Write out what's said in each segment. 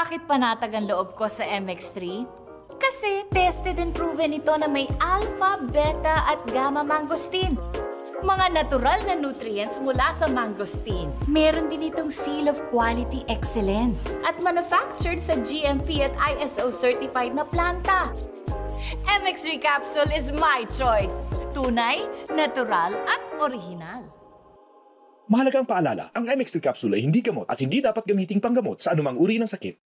Bakit panatag ang loob ko sa MX3? Kasi tested and proven ito na may alpha, beta at gamma mangosteen. Mga natural na nutrients mula sa mangosteen. Meron din itong seal of quality excellence at manufactured sa GMP at ISO certified na planta. MX3 capsule is my choice. Tunay, natural at orihinal. Mahalagang paalala, ang MX3 capsule ay hindi gamot at hindi dapat gamiting panggamot sa anumang uri ng sakit.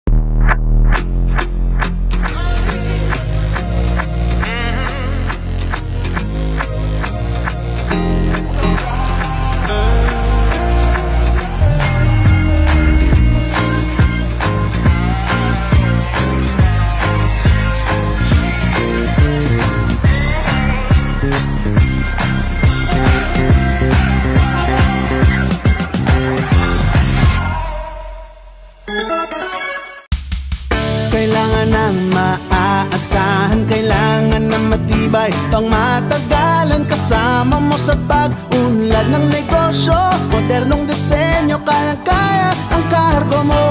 Kailangan ng maaasahan, kailangan ng matibay, pang matagalan kasama mo sa pag-unlad ng negosyo. Modernong disenyo, kaya-kaya ang kargo mo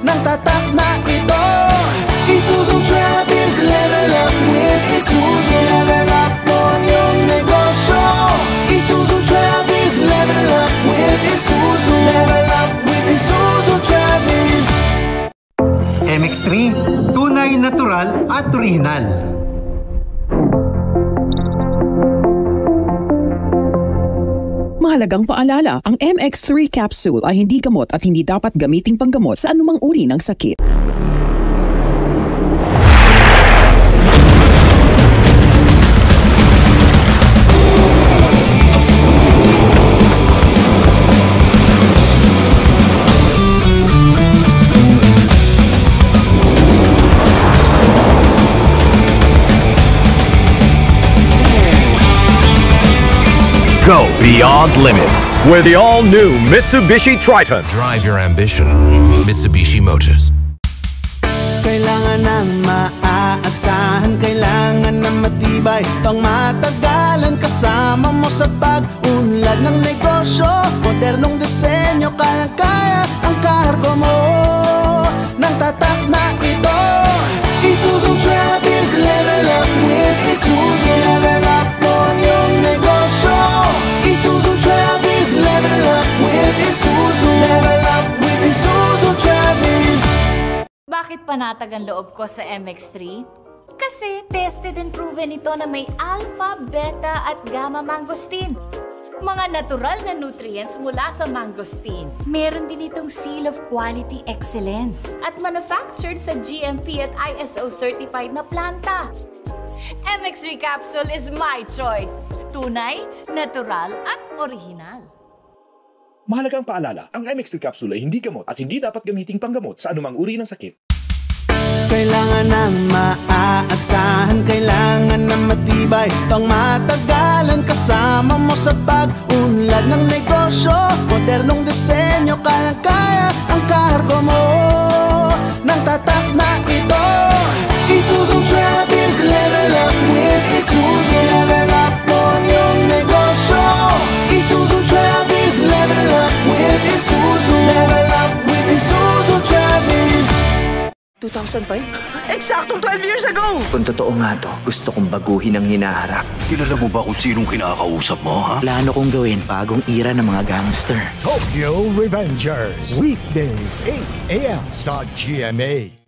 ng tatak na ito. Isuzu Travis, level up with Isuzu. Level up mo yung negosyo. Isuzu Travis, level up with Isuzu. Level up with Isuzu Travis. MX3, tunay, natural at orihinal. Mahalagang paalala, ang MX3 capsule ay hindi gamot at hindi dapat gamiting panggamot sa anumang uri ng sakit. Go beyond limits with the all-new Mitsubishi Triton. Drive your ambition. Mitsubishi Motors. Kailangan ng maaasahan, kailangan ng matibay, pang matagalan kasama mo sa pag-unlad ng negosyo. Modernong disenyo, kaya-kaya ang kargo mo ng tatak na ito. Isuzu Travis, level up with Isuzu. Level up mo yung negosyo. Isuzu Travis, level up with Isuzu. Level up with Isuzu Travis. Bakit panatag ang loob ko sa MX3? Kasi tested and proven ito na may alpha, beta at gamma mangosteen. Mga natural na nutrients mula sa mangosteen. Meron din itong seal of quality excellence at manufactured sa GMP at ISO certified na planta. MX3 capsule is my choice. Tunay, natural at orihinal. Mahalagang paalala, ang MX3 capsule ay hindi gamot at hindi dapat gamiting panggamot sa anumang uri ng sakit. Kailangan ng maaasahan, kailangan ng matibay, pang matagalan kasama mo sa pag-unlad ng negosyo. Modernong disenyo, kaya-kaya ang kargo mo ng tatak na ito. Isuzu Travis, level up with Isuzu. Level up mo yung negosyo. Isuzu Travis, level up with Isuzu. Level up with Isuzu Travis. 2005? Eksaktong 12 years ago! Kung totoo nga to, gusto kong baguhin ang hinaharap. Kilala mo ba kung sinong kinakausap mo, ha? Plano kong gawin bagong era ng mga gangster. Tokyo Revengers, weekdays 8 a.m. sa GMA.